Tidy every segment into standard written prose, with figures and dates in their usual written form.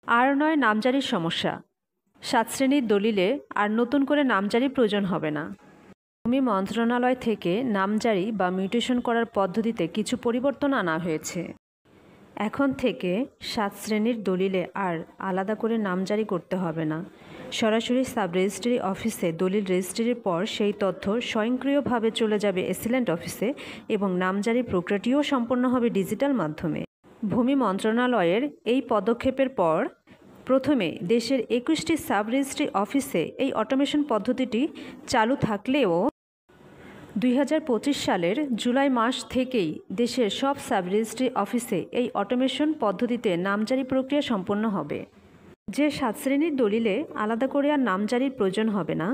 আর নয় নামজারির সমস্যা। ৭ শ্রেণীর দলিলে আর নতুন করে নামজারির প্রয়োজন হবে না। ভূমি মন্ত্রণালয় থেকে নামজারি বা মিউটেশন করার পদ্ধতিতে কিছু পরিবর্তন আনা হয়েছে। এখন থেকে ৭ শ্রেণীর দলিলে আর আলাদা করে নামজারি করতে হবে না। সরাসরি সাব রেজিস্ট্রি অফিসে দলিল রেজিস্ট্রির পর সেই তথ্য স্বয়ংক্রিয়ভাবে চলে যাবে এসিল্যান্ট অফিসে এবং নামজারির প্রক্রিয়াটিও সম্পন্ন হবে ডিজিটাল মাধ্যমে। ভূমি মন্ত্রণালয়ের এই পদক্ষেপের পর প্রথমে দেশের ২১টি সাব রেজিস্ট্রি অফিসে এই অটোমেশন পদ্ধতিটি চালু থাকলেও ২০২৫ সালের জুলাই মাস থেকেই দেশের সব সাব রেজিস্ট্রি অফিসে এই অটোমেশন পদ্ধতিতে নামজারি প্রক্রিয়া সম্পন্ন হবে। যে ৭ শ্রেণীর দলিলে আলাদা করে আর নামজারির প্রয়োজন হবে না।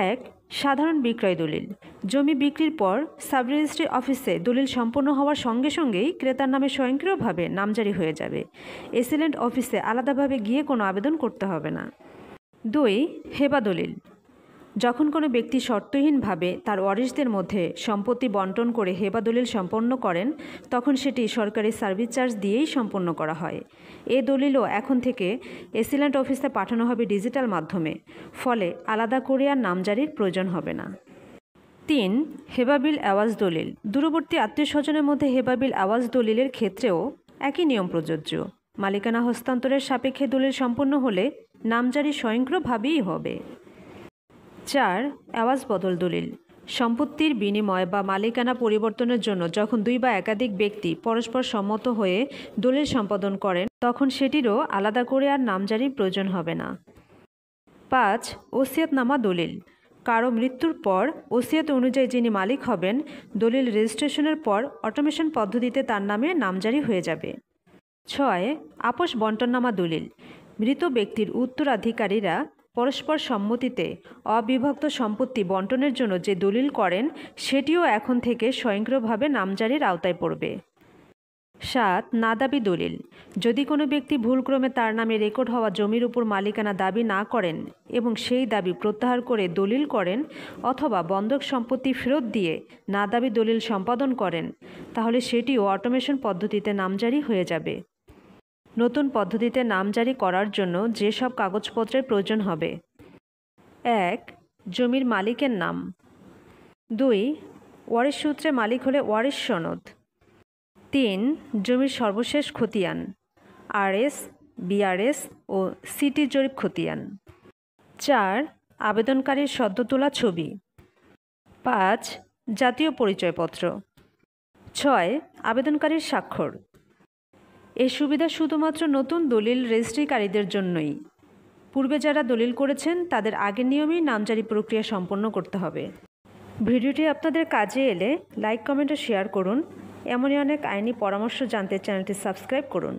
১. সাধারণ বিক্রয় দলিল। জমি বিক্রির পর সাব রেজিস্ট্রি অফিসে দলিল সম্পন্ন হওয়ার সঙ্গে সঙ্গেই ক্রেতার নামে স্বয়ংক্রিয়ভাবে নামজারি হয়ে যাবে। এসিল্যান্ট অফিসে আলাদাভাবে গিয়ে কোনো আবেদন করতে হবে না। ২. হেবা দলিল। যখন কোনো ব্যক্তি শর্তহীনভাবে তার ওয়ারিশদের মধ্যে সম্পত্তি বন্টন করে হেবা দলিল সম্পন্ন করেন, তখন সেটি সরকারি সার্ভিস চার্জ দিয়েই সম্পন্ন করা হয়। এ দলিলও এখন থেকে এসিল্যান্ট অফিসে পাঠানো হবে ডিজিটাল মাধ্যমে, ফলে আলাদা করে আর নামজারির প্রয়োজন হবে না। ৩. হেবাবিল আওয়াজ দলিল। দূরবর্তী আত্মীয় স্বজনের মধ্যে হেবাবিল আওয়াজ দলিলের ক্ষেত্রেও একই নিয়ম প্রযোজ্য। মালিকানা হস্তান্তরের সাপেক্ষে দলিল সম্পন্ন হলে নামজারি স্বয়ংক্রিয়ভাবেই হবে। ৪. আওয়াজ বদল দলিল। সম্পত্তির বিনিময় বা মালিকানা পরিবর্তনের জন্য যখন ২ বা একাধিক ব্যক্তি পরস্পর সম্মত হয়ে দলিল সম্পাদন করেন, তখন সেটিরও আলাদা করে আর নামজারির প্রয়োজন হবে না। ৫. ওসিয়তনামা দলিল। কারো মৃত্যুর পর ওসিয়ত অনুযায়ী যিনি মালিক হবেন, দলিল রেজিস্ট্রেশনের পর অটোমেশন পদ্ধতিতে তার নামে নামজারি হয়ে যাবে। ৬. আপোষ বন্টননামা দলিল। মৃত ব্যক্তির উত্তরাধিকারীরা পরস্পর সম্মতিতে অবিভক্ত সম্পত্তি বন্টনের জন্য যে দলিল করেন, সেটিও এখন থেকে স্বয়ংক্রিয়ভাবে নামজারির আওতায় পড়বে। ৭. নাদাবি দলিল। যদি কোনো ব্যক্তি ভুলক্রমে তার নামে রেকর্ড হওয়া জমির উপর মালিকানা দাবি না করেন এবং সেই দাবি প্রত্যাহার করে দলিল করেন অথবা বন্ধক সম্পত্তি ফেরত দিয়ে নাদাবি দলিল সম্পাদন করেন, তাহলে সেটিও অটোমেশন পদ্ধতিতে নামজারি হয়ে যাবে। নতুন পদ্ধতিতে নামজারি করার জন্য যেসব কাগজপত্রের প্রয়োজন হবে: ১. জমির মালিকের নাম। ২. ওয়ারিশ সূত্রে মালিক হলে ওয়ারিশ সনদ। ৩. জমির সর্বশেষ খতিয়ান, আরএস, বিআরএস ও সিটি জরিপ খতিয়ান। ৪. আবেদনকারীর সদ্য তোলা ছবি। ৫. জাতীয় পরিচয়পত্র। ৬. আবেদনকারীর স্বাক্ষর। এই সুবিধা শুধুমাত্র নতুন দলিল রেজিস্ট্রিকারীদের জন্যই। পূর্বে যারা দলিল করেছেন তাদের আগের নিয়মেই নামজারি প্রক্রিয়া সম্পন্ন করতে হবে। ভিডিওটি আপনাদের কাজে এলে লাইক, কমেন্ট ও শেয়ার করুন। এমনই অনেক আইনি পরামর্শ জানতে চ্যানেলটি সাবস্ক্রাইব করুন।